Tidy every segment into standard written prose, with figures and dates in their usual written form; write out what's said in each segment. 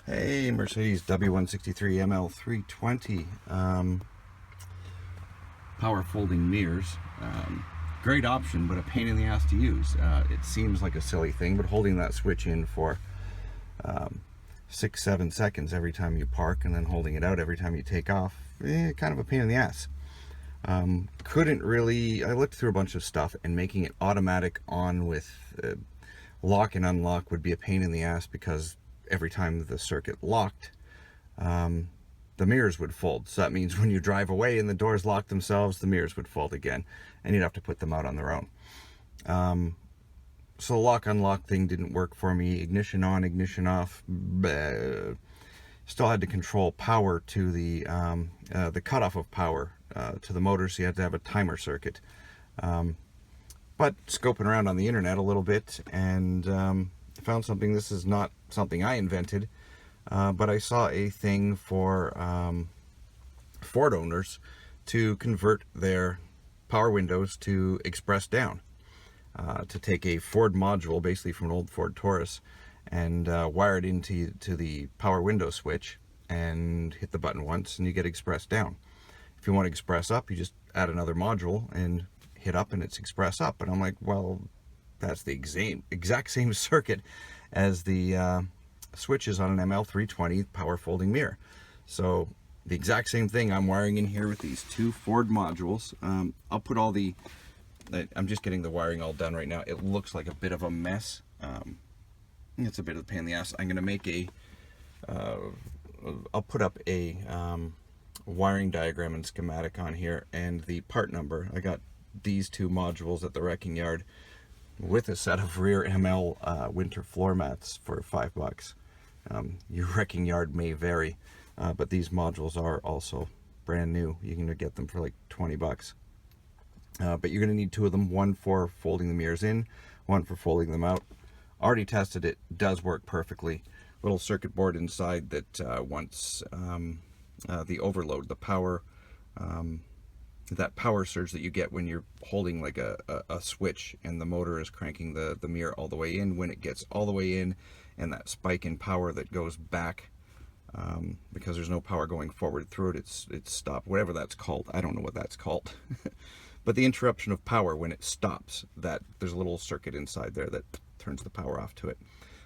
Hey, Mercedes w163 ML320 power folding mirrors. Great option, but a pain in the ass to use. It seems like a silly thing, but holding that switch in for 6-7 seconds every time you park and then holding it out every time you take off, kind of a pain in the ass. Couldn't really, I looked through a bunch of stuff, and making it automatic on with lock and unlock would be a pain in the ass, because every time the circuit locked, the mirrors would fold. So that means when you drive away and the doors lock themselves, the mirrors would fold again, and you'd have to put them out on their own. So the lock unlock thing didn't work for me. Ignition on, ignition off. Still had to control power to the cutoff of power to the motor, so you had to have a timer circuit. But scoping around on the internet a little bit, and found something. This is not something I invented, but I saw a thing for Ford owners to convert their power windows to express down, to take a Ford module, basically from an old Ford Taurus, and wire it into the power window switch and hit the button once, and you get express down. If you want to express up, you just add another module and hit up, and it's express up. And I'm like, well, that's the exact same circuit as the switches on an ML320 power folding mirror. So the exact same thing I'm wiring in here with these two Ford modules. I'll put all the, I'm just getting the wiring all done right now. It looks like a bit of a mess. It's a bit of a pain in the ass. I'm going to make a, I'll put up a wiring diagram and schematic on here, and the part number. I got these two modules at the wrecking yard with a set of rear ML winter floor mats for $5. Your wrecking yard may vary, but these modules are also brand new. You can get them for like $20. But you're going to need two of them, one for folding the mirrors in, one for folding them out. Already tested it, does work perfectly. Little circuit board inside that once the overload, the power, that power surge that you get when you're holding like a switch and the motor is cranking the mirror all the way in, when it gets all the way in, and that spike in power that goes back, because there's no power going forward through it, it's stopped, whatever that's called. I don't know what that's called. But the interruption of power when it stops, that there's a little circuit inside there that turns the power off to it.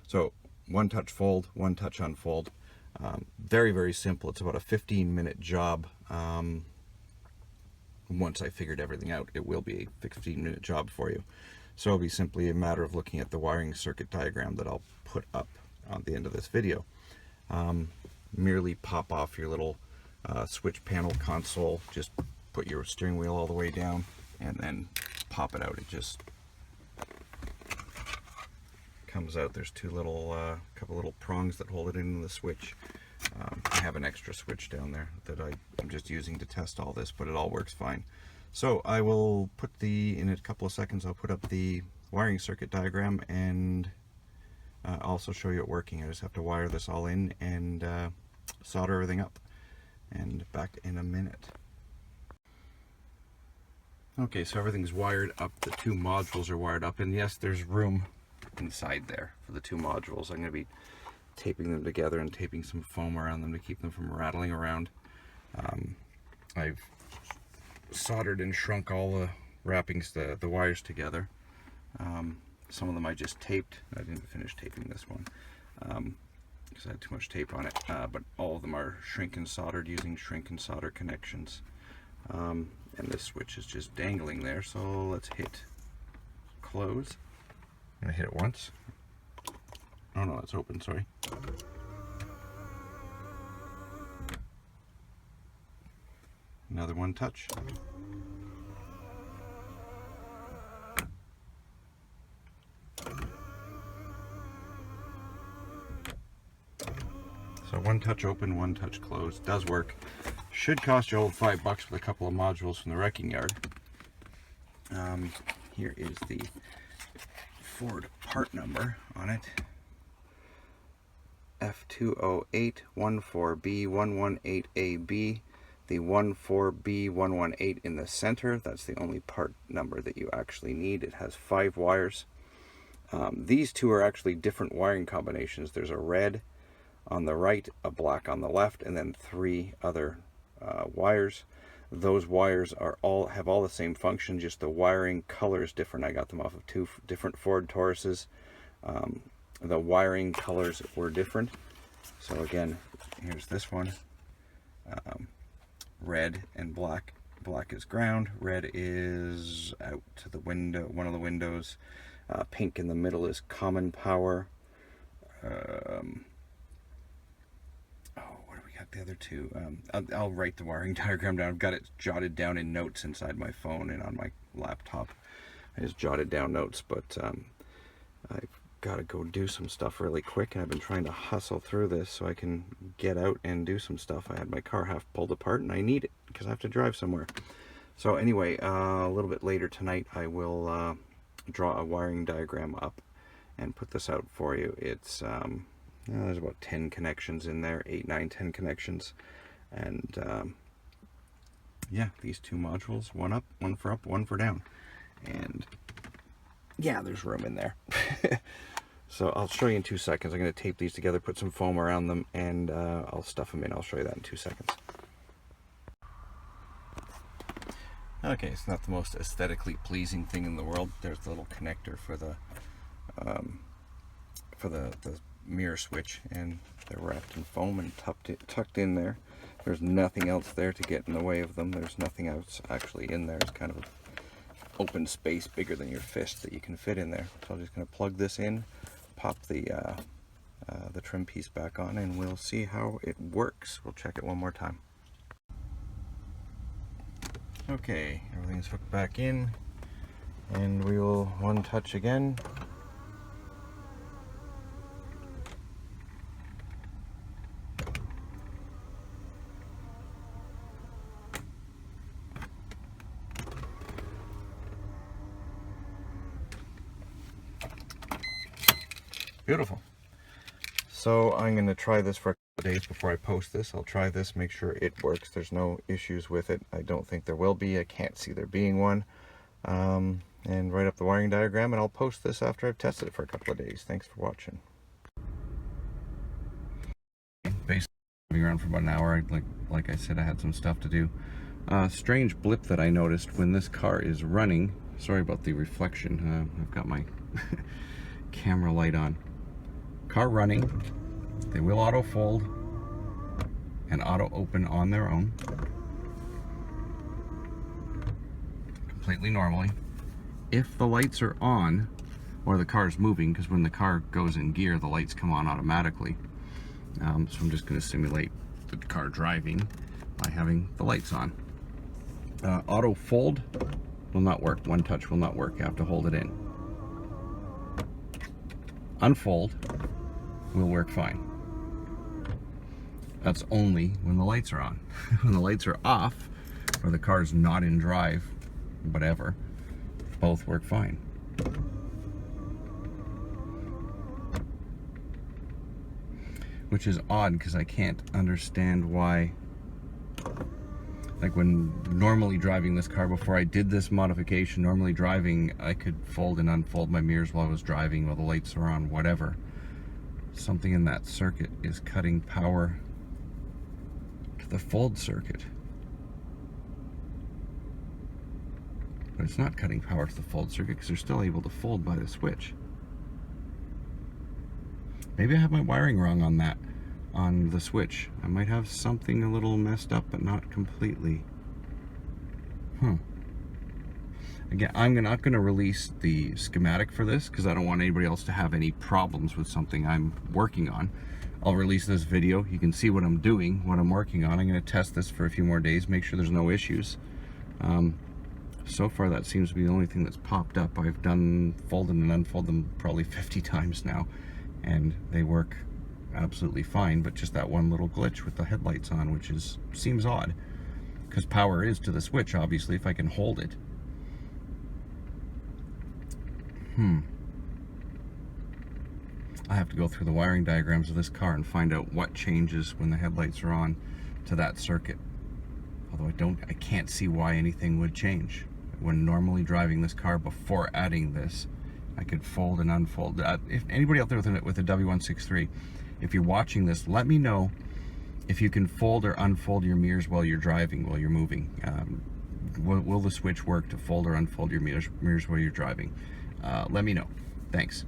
So one touch fold, one touch unfold. Very, very simple. It's about a 15-minute job. Once I figured everything out, it will be a 15-minute job for you. So it'll be simply a matter of looking at the wiring circuit diagram that I'll put up on the end of this video. Merely pop off your little switch panel console, just put your steering wheel all the way down, and then pop it out. It just comes out. There's two little, couple little prongs that hold it in the switch. I have an extra switch down there that I'm just using to test all this, but it all works fine. So I will put in a couple of seconds, I'll put up the wiring circuit diagram, and also show you it working. I just have to wire this all in and solder everything up, and back in a minute. Okay, so everything's wired up. The two modules are wired up, and yes, there's room inside there for the two modules. I'm going to be taping them together and taping some foam around them to keep them from rattling around. I've soldered and shrunk all the wrappings, the wires together. Some of them I just taped. I didn't finish taping this one because I had too much tape on it, but all of them are shrink and soldered using shrink and solder connections. And this switch is just dangling there, so let's hit close. I'm gonna hit it once. Oh no, it's open, sorry. Another one touch. So one touch open, one touch closed. Does work. Should cost you all $5 with a couple of modules from the wrecking yard. Here is the Ford part number on it. F20814B118AB. The 14B118 in the center, that's the only part number that you actually need. It has 5 wires. These two are actually different wiring combinations. There's a red, on the right, a black on the left, and then 3 other wires. Those wires are have all the same function, just the wiring color is different. I got them off of 2 different Ford Tauruses. The wiring colors were different. So again, here's this one, red and black. Black is ground, red is out to the window, one of the windows. Pink in the middle is common power. What do we got? The other 2. I'll write the wiring diagram down. I've got it jotted down in notes inside my phone and on my laptop. I just jotted down notes, but I've got to go do some stuff really quick. I've been trying to hustle through this so I can get out and do some stuff. I had my car half pulled apart and I need it because I have to drive somewhere. So anyway, a little bit later tonight I will draw a wiring diagram up and put this out for you. It's there's about 10 connections in there, 8, 9, 10 connections, and yeah, these 2 modules, one up, one for down, and yeah, there's room in there. So I'll show you in 2 seconds. I'm going to tape these together, put some foam around them, and I'll stuff them in. I'll show you that in 2 seconds. Okay, it's not the most aesthetically pleasing thing in the world. There's the little connector for the mirror switch, and they're wrapped in foam and tucked in there. There's nothing else there to get in the way of them. There's nothing else actually in there. It's kind of an open space bigger than your fist that you can fit in there. So I'm just going to plug this in, pop the trim piece back on, and we'll see how it works. We'll check it one more time. Okay, everything's hooked back in, and we will one touch again. Beautiful. So I'm going to try this for a couple of days before I post this. I'll try this, make sure it works. There's no issues with it. I don't think there will be. I can't see there being one. And write up the wiring diagram, and I'll post this after I've tested it for a couple of days. Thanks for watching. Basically, moving around for about an hour. Like I said, I had some stuff to do. Strange blip that I noticed when this car is running. Sorry about the reflection. I've got my camera light on. Car running, they will auto fold and auto open on their own, completely normally. If the lights are on, or the car is moving, because when the car goes in gear, the lights come on automatically. So I'm just going to simulate the car driving by having the lights on. Auto fold will not work. One touch will not work. You have to hold it in. Unfold will work fine. That's only when the lights are on. When the lights are off, or the car's not in drive, whatever, both work fine. Which is odd, because I can't understand why. Like when normally driving this car, before I did this modification, normally driving, I could fold and unfold my mirrors while I was driving, while the lights are on, whatever. Something in that circuit is cutting power to the fold circuit. But it's not cutting power to the fold circuit, because they're still able to fold by the switch. Maybe I have my wiring wrong on that, on the switch. I might have something a little messed up, but not completely. Again, I'm not going to release the schematic for this, because I don't want anybody else to have any problems with something I'm working on. I'll release this video. You can see what I'm doing, what I'm working on. I'm going to test this for a few more days, make sure there's no issues. So far, that seems to be the only thing that's popped up. I've done folded and unfolded them probably 50 times now, and they work absolutely fine, but just that one little glitch with the headlights on, which seems odd, because power is to the switch, obviously, if I can hold it. I have to go through the wiring diagrams of this car and find out what changes when the headlights are on to that circuit. Although I can't see why anything would change. When normally driving this car before adding this, I could fold and unfold. If anybody out there with a w163 if you're watching this, let me know if you can fold or unfold your mirrors while you're driving, while you're moving. Will the switch work to fold or unfold your mirrors while you're driving? Let me know. Thanks.